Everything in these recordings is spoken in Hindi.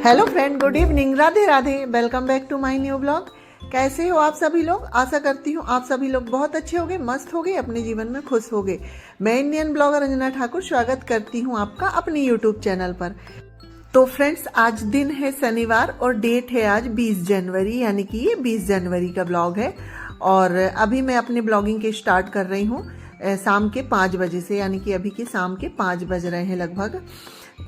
Hello friend, good evening, Radhe Radhe. Welcome back to my new blog. कैसे हो आप सभी लोग? आशा करती हूँ आप सभी लोग बहुत अच्छे होंगे, मस्त होंगे, अपने जीवन में खुश होंगे। मैं इंडियन ब्लॉगर अंजना ठाकुर स्वागत करती हूँ आपका अपने यूट्यूब चैनल पर। तो फ्रेंड्स, आज दिन है शनिवार और डेट है आज 20 जनवरी, यानी कि ये 20 जनवरी का ब्लॉग है। और अभी मैं अपने ब्लॉगिंग के स्टार्ट कर रही हूँ शाम के 5 बजे से, यानी कि अभी के शाम के 5 बज रहे हैं लगभग।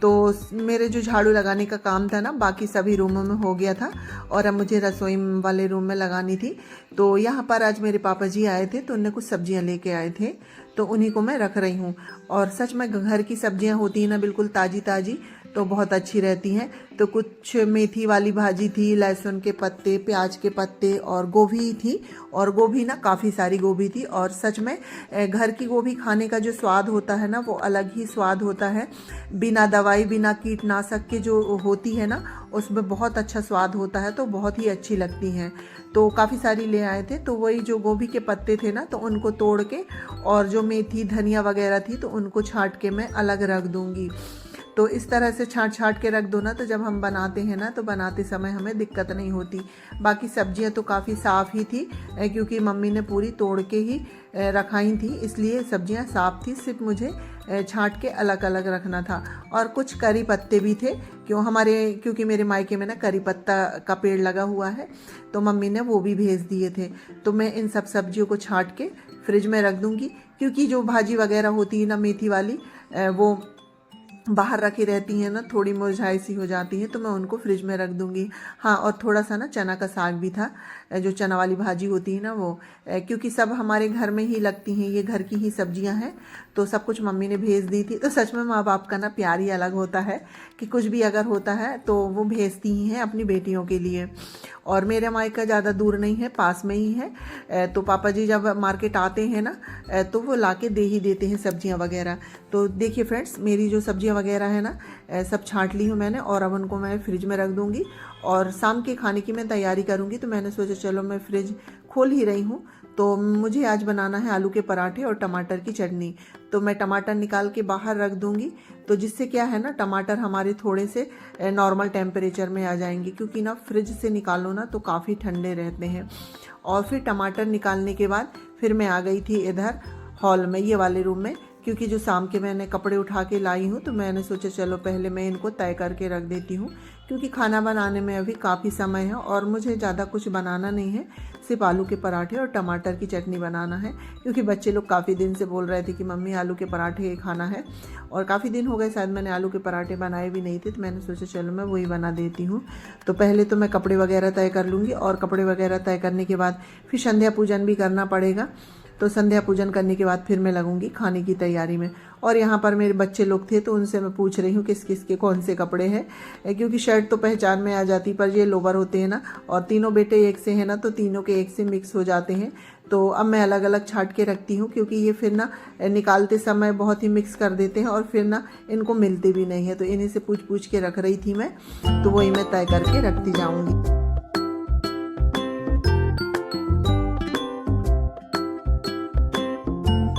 तो मेरे जो झाड़ू लगाने का काम था ना, बाकी सभी रूमों में हो गया था और अब मुझे रसोई वाले रूम में लगानी थी। तो यहाँ पर आज मेरे पापा जी आए थे, तो उन्हें कुछ सब्जियाँ लेके आए थे, तो उन्हीं को मैं रख रही हूँ। और सच में घर की सब्जियाँ होती हैं ना, बिल्कुल ताज़ी ताज़ी, तो बहुत अच्छी रहती हैं। तो कुछ मेथी वाली भाजी थी, लहसुन के पत्ते, प्याज के पत्ते और गोभी थी। और गोभी ना काफ़ी सारी गोभी थी। और सच में घर की गोभी खाने का जो स्वाद होता है ना, वो अलग ही स्वाद होता है। बिना दवाई बिना कीटनाशक के जो होती है ना, उसमें बहुत अच्छा स्वाद होता है, तो बहुत ही अच्छी लगती हैं। तो काफ़ी सारी ले आए थे। तो वही जो गोभी के पत्ते थे ना, तो उनको तोड़ के, और जो मेथी धनिया वगैरह थी, तो उनको छांट के मैं अलग रख दूँगी। तो इस तरह से छांट के रख दो ना, तो जब हम बनाते हैं ना, तो बनाते समय हमें दिक्कत नहीं होती। बाकी सब्जियां तो काफ़ी साफ़ ही थी, क्योंकि मम्मी ने पूरी तोड़ के ही रखाई थी, इसलिए सब्जियां साफ़ थी। सिर्फ मुझे छांट के अलग अलग रखना था। और कुछ करी पत्ते भी थे, क्योंकि मेरे मायके में ना करी पत्ता का पेड़ लगा हुआ है, तो मम्मी ने वो भी भेज दिए थे। तो मैं इन सब सब्जियों को छांट के फ्रिज में रख दूँगी, क्योंकि जो भाजी वगैरह होती है ना मेथी वाली, वो बाहर रखी रहती हैं ना, थोड़ी मुरझाई सी हो जाती हैं, तो मैं उनको फ्रिज में रख दूंगी। हाँ, और थोड़ा सा ना चना का साग भी था, जो चना वाली भाजी होती है ना वो, क्योंकि सब हमारे घर में ही लगती हैं, ये घर की ही सब्जियां हैं, तो सब कुछ मम्मी ने भेज दी थी। तो सच में माँ बाप का ना प्यार ही अलग होता है, कि कुछ भी अगर होता है तो वो भेजती ही हैं अपनी बेटियों के लिए। और मेरे मायका ज़्यादा दूर नहीं है, पास में ही है। तो पापा जी जब मार्केट आते हैं ना, तो वो ला के दे ही देते हैं सब्जियां वगैरह। तो देखिए फ्रेंड्स, मेरी जो सब्जियां वगैरह है ना, सब छांट ली हूँ मैंने, और अब उनको मैं फ्रिज में रख दूँगी। और शाम के खाने की मैं तैयारी करूँगी, तो मैंने सोचा चलो मैं फ्रिज खोल ही रही हूँ। तो मुझे आज बनाना है आलू के पराठे और टमाटर की चटनी। तो मैं टमाटर निकाल के बाहर रख दूँगी, तो जिससे क्या है ना, टमाटर हमारे थोड़े से नॉर्मल टेम्परेचर में आ जाएंगे, क्योंकि ना फ्रिज से निकालो ना तो काफ़ी ठंडे रहते हैं। और फिर टमाटर निकालने के बाद फिर मैं आ गई थी इधर हॉल में, ये वाले रूम में, क्योंकि जो शाम के मैंने कपड़े उठा के लाई हूँ, तो मैंने सोचा चलो पहले मैं इनको तय करके रख देती हूँ, क्योंकि खाना बनाने में अभी काफ़ी समय है और मुझे ज़्यादा कुछ बनाना नहीं है, सिर्फ आलू के पराठे और टमाटर की चटनी बनाना है। क्योंकि बच्चे लोग काफ़ी दिन से बोल रहे थे कि मम्मी आलू के पराठे खाना है, और काफ़ी दिन हो गए शायद मैंने आलू के पराठे बनाए भी नहीं थे, तो मैंने सोचा चलो मैं वही बना देती हूँ। तो पहले तो मैं कपड़े वगैरह तय कर लूँगी, और कपड़े वगैरह तय करने के बाद फिर संध्या पूजन भी करना पड़ेगा। तो संध्या पूजन करने के बाद फिर मैं लगूंगी खाने की तैयारी में। और यहाँ पर मेरे बच्चे लोग थे, तो उनसे मैं पूछ रही हूँ किस किस के कौन से कपड़े हैं, क्योंकि शर्ट तो पहचान में आ जाती, पर ये लोवर होते हैं ना, और तीनों बेटे एक से हैं ना, तो तीनों के एक से मिक्स हो जाते हैं। तो अब मैं अलग अलग छांट के रखती हूँ, क्योंकि ये फिर ना निकालते समय बहुत ही मिक्स कर देते हैं, और फिर ना इनको मिलते भी नहीं है। तो इन्हीं से पूछ पूछ के रख रही थी मैं, तो वही मैं तय करके रखती जाऊँगी।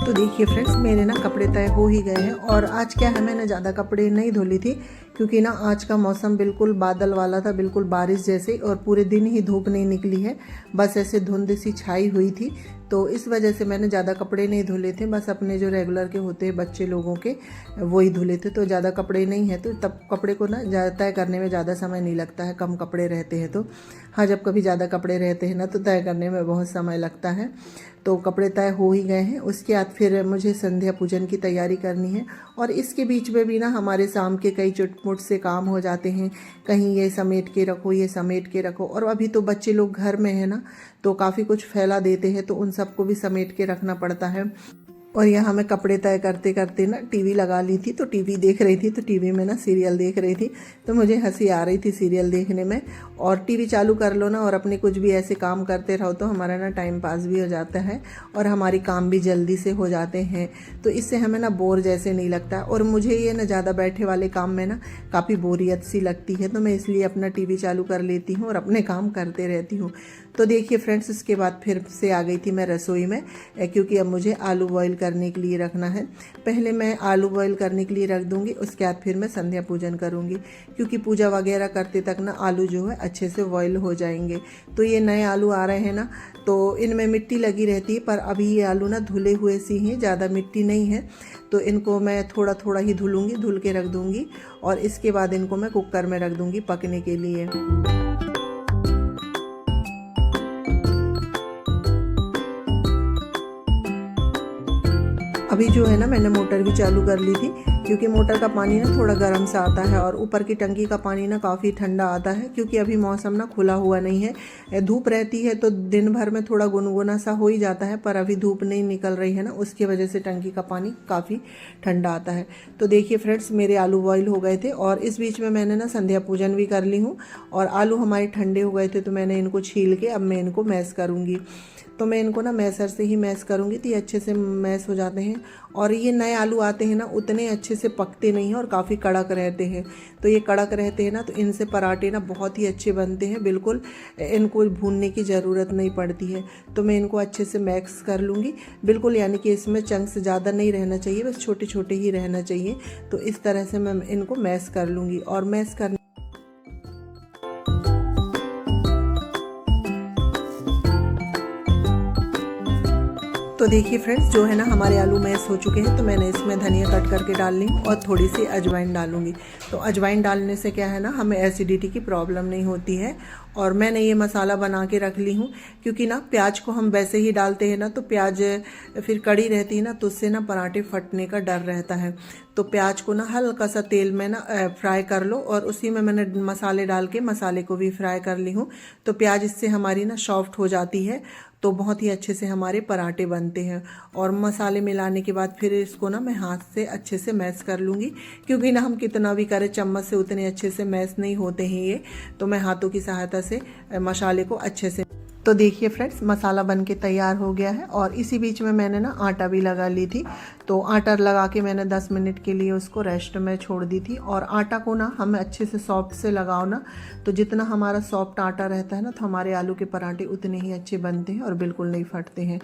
तो देखिए फ्रेंड्स, मेरे ना कपड़े तय हो ही गए हैं। और आज क्या है, मैंने ज़्यादा कपड़े नहीं धो ली थी, क्योंकि ना आज का मौसम बिल्कुल बादल वाला था, बिल्कुल बारिश जैसे, और पूरे दिन ही धूप नहीं निकली है, बस ऐसे धुंध सी छाई हुई थी। तो इस वजह से मैंने ज़्यादा कपड़े नहीं धुले थे, बस अपने जो रेगुलर के होते हैं बच्चे लोगों के, वही धुले थे। तो ज़्यादा कपड़े नहीं है, तो तब कपड़े को ना तय करने में ज़्यादा समय नहीं लगता है, कम कपड़े रहते हैं तो। हाँ, जब कभी ज़्यादा कपड़े रहते हैं ना, तो तय करने में बहुत समय लगता है। तो कपड़े तय हो ही गए हैं। उसके बाद फिर मुझे संध्या पूजन की तैयारी करनी है, और इसके बीच में भी ना हमारे शाम के कई चुटमुट से काम हो जाते हैं, कहीं ये समेट के रखो, ये समेट के रखो। और अभी तो बच्चे लोग घर में है ना, तो काफ़ी कुछ फैला देते हैं, तो उन सबको भी समेट के रखना पड़ता है। और यहाँ मैं कपड़े तय करते करते ना टीवी लगा ली थी, तो टीवी देख रही थी, तो टीवी में ना सीरियल देख रही थी, तो मुझे हंसी आ रही थी सीरियल देखने में। और टीवी चालू कर लो ना, और अपने कुछ भी ऐसे काम करते रहो, तो हमारा ना टाइम पास भी हो जाता है, और हमारी काम भी जल्दी से हो जाते हैं। तो इससे हमें ना बोर जैसे नहीं लगता। और मुझे ये ना ज़्यादा बैठे वाले काम में ना काफ़ी बोरियत सी लगती है, तो मैं इसलिए अपना टीवी चालू कर लेती हूँ और अपने काम करते रहती हूँ। तो देखिए फ्रेंड्स, इसके बाद फिर से आ गई थी मैं रसोई में, क्योंकि अब मुझे आलू बॉईल करने के लिए रखना है। पहले मैं आलू बॉईल करने के लिए रख दूंगी, उसके बाद फिर मैं संध्या पूजन करूंगी, क्योंकि पूजा वगैरह करते तक ना आलू जो है अच्छे से बॉईल हो जाएंगे। तो ये नए आलू आ रहे हैं ना, तो इनमें मिट्टी लगी रहती है, पर अभी ये आलू ना धुले हुए सी हैं, ज़्यादा मिट्टी नहीं है। तो इनको मैं थोड़ा थोड़ा ही धुलूँगी, धुल के रख दूँगी और इसके बाद इनको मैं कुकर में रख दूँगी पकने के लिए। अभी जो है ना, मैंने मोटर भी चालू कर ली थी, क्योंकि मोटर का पानी ना थोड़ा गर्म सा आता है और ऊपर की टंकी का पानी ना काफ़ी ठंडा आता है, क्योंकि अभी मौसम ना खुला हुआ नहीं है। धूप रहती है तो दिन भर में थोड़ा गुनगुना सा हो ही जाता है, पर अभी धूप नहीं निकल रही है ना, उसकी वजह से टंकी का पानी काफ़ी ठंडा आता है। तो देखिए फ्रेंड्स, मेरे आलू बॉईल हो गए थे और इस बीच में मैंने ना संध्या पूजन भी कर ली हूँ और आलू हमारे ठंडे हो गए थे, तो मैंने इनको छील के अब मैं इनको मैश करूँगी। तो मैं इनको ना मैसर से ही मैश करूँगी, तो ये अच्छे से मैश हो जाते हैं। और ये नए आलू आते हैं ना, उतने अच्छे से पकते नहीं हैं और काफ़ी कड़क रहते हैं। तो ये कड़क रहते हैं ना, तो इनसे पराठे ना बहुत ही अच्छे बनते हैं, बिल्कुल इनको भूनने की ज़रूरत नहीं पड़ती है। तो मैं इनको अच्छे से मैक्स कर लूँगी बिल्कुल, यानी कि इसमें चंक्स ज़्यादा नहीं रहना चाहिए, बस छोटे छोटे ही रहना चाहिए। तो इस तरह से मैं इनको मैश कर लूँगी और मैश कर तो देखिए फ्रेंड्स, जो है ना हमारे आलू मैश हो चुके हैं, तो मैंने इसमें धनिया कट करके डाल ली और थोड़ी सी अजवाइन डालूंगी। तो अजवाइन डालने से क्या है ना, हमें एसिडिटी की प्रॉब्लम नहीं होती है। और मैंने ये मसाला बना के रख ली हूँ, क्योंकि ना प्याज को हम वैसे ही डालते हैं ना, तो प्याज फिर कड़ी रहती है ना, तो उससे ना पराठे फटने का डर रहता है। तो प्याज को ना हल्का सा तेल में ना फ्राई कर लो और उसी में मैंने मसाले डाल के मसाले को भी फ्राई कर ली हूँ। तो प्याज इससे हमारी ना सॉफ्ट हो जाती है, तो बहुत ही अच्छे से हमारे पराठे बनते हैं। और मसाले मिलाने के बाद फिर इसको ना मैं हाथ से अच्छे से मैश कर लूँगी, क्योंकि ना हम कितना भी करें चम्मच से उतने अच्छे से मैश नहीं होते हैं ये। तो मैं हाथों की सहायता से मसाले को अच्छे से। तो देखिए फ्रेंड्स, मसाला बन के तैयार हो गया है और इसी बीच में मैंने ना आटा भी लगा ली थी। तो आटा लगा के मैंने 10 मिनट के लिए उसको रेस्ट में छोड़ दी थी। और आटा को ना हमें अच्छे से सॉफ्ट से लगाओ ना, तो जितना हमारा सॉफ्ट आटा रहता है ना, तो हमारे आलू के पराठे उतने ही अच्छे बनते हैं और बिल्कुल नहीं फटते हैं।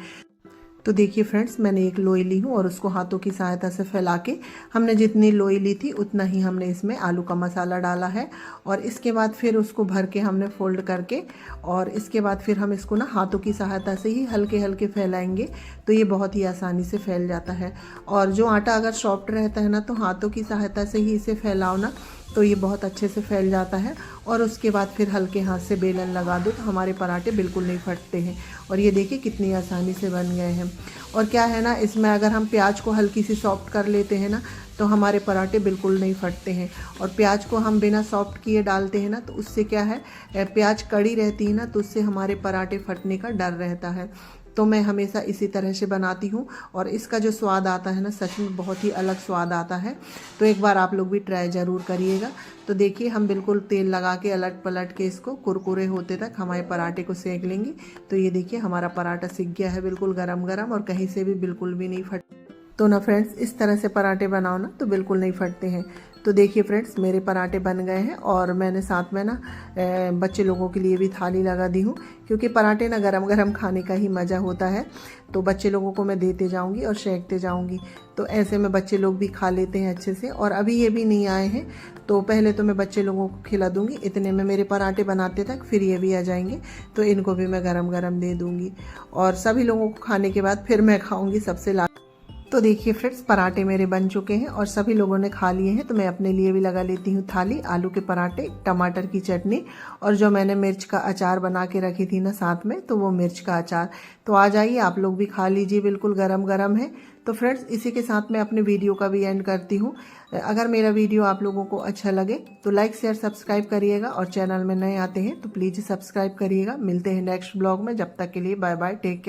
तो देखिए फ्रेंड्स, मैंने एक लोई ली हूँ और उसको हाथों की सहायता से फैला के, हमने जितनी लोई ली थी उतना ही हमने इसमें आलू का मसाला डाला है। और इसके बाद फिर उसको भर के हमने फोल्ड करके, और इसके बाद फिर हम इसको ना हाथों की सहायता से ही हल्के हल्के फैलाएंगे, तो ये बहुत ही आसानी से फैल जाता है। और जो आटा अगर सॉफ्ट रहता है ना, तो हाथों की सहायता से ही इसे फैलाओ ना, तो ये बहुत अच्छे से फैल जाता है। और उसके बाद फिर हल्के हाथ से बेलन लगा दो, तो हमारे पराठे बिल्कुल नहीं फटते हैं। और ये देखिए कितनी आसानी से बन गए हैं। और क्या है ना, इसमें अगर हम प्याज को हल्की सी सॉफ्ट कर लेते हैं ना, तो हमारे पराठे बिल्कुल नहीं फटते हैं। और प्याज को हम बिना सॉफ्ट किए डालते हैं ना, तो उससे क्या है, प्याज कड़ी रहती है ना, तो उससे हमारे पराठे फटने का डर रहता है। तो मैं हमेशा इसी तरह से बनाती हूँ और इसका जो स्वाद आता है ना, सच में बहुत ही अलग स्वाद आता है। तो एक बार आप लोग भी ट्राई ज़रूर करिएगा। तो देखिए, हम बिल्कुल तेल लगा के अलट पलट के इसको कुरकुरे होते तक हमारे पराठे को सेक लेंगे। तो ये देखिए, हमारा पराठा सिक गया है बिल्कुल गरम गरम और कहीं से भी बिल्कुल भी नहीं फट। तो ना फ्रेंड्स, इस तरह से पराठे बनाओ ना, तो बिल्कुल नहीं फटते हैं। तो देखिए फ्रेंड्स, मेरे पराठे बन गए हैं और मैंने साथ में ना बच्चे लोगों के लिए भी थाली लगा दी हूँ, क्योंकि पराठे ना गरम गरम खाने का ही मज़ा होता है। तो बच्चे लोगों को मैं देते जाऊँगी और सेकते जाऊँगी, तो ऐसे में बच्चे लोग भी खा लेते हैं अच्छे से। और अभी ये भी नहीं आए हैं, तो पहले तो मैं बच्चे लोगों को खिला दूँगी, इतने में मेरे पराठे बनाते तक फिर ये भी आ जाएंगे, तो इनको भी मैं गरम गरम दे दूँगी। और सभी लोगों को खाने के बाद फिर मैं खाऊँगी सबसे लास्ट। तो देखिए फ्रेंड्स, पराठे मेरे बन चुके हैं और सभी लोगों ने खा लिए हैं, तो मैं अपने लिए भी लगा लेती हूँ थाली। आलू के पराठे, टमाटर की चटनी और जो मैंने मिर्च का अचार बना के रखी थी ना साथ में, तो वो मिर्च का अचार। तो आ जाइए, आप लोग भी खा लीजिए, बिल्कुल गरम गरम है। तो फ्रेंड्स, इसी के साथ मैं अपने वीडियो का भी एंड करती हूँ। अगर मेरा वीडियो आप लोगों को अच्छा लगे तो लाइक शेयर सब्सक्राइब करिएगा, और चैनल में नए आते हैं तो प्लीज़ सब्सक्राइब करिएगा। मिलते हैं नेक्स्ट ब्लॉग में, जब तक के लिए बाय बाय, टेक केयर।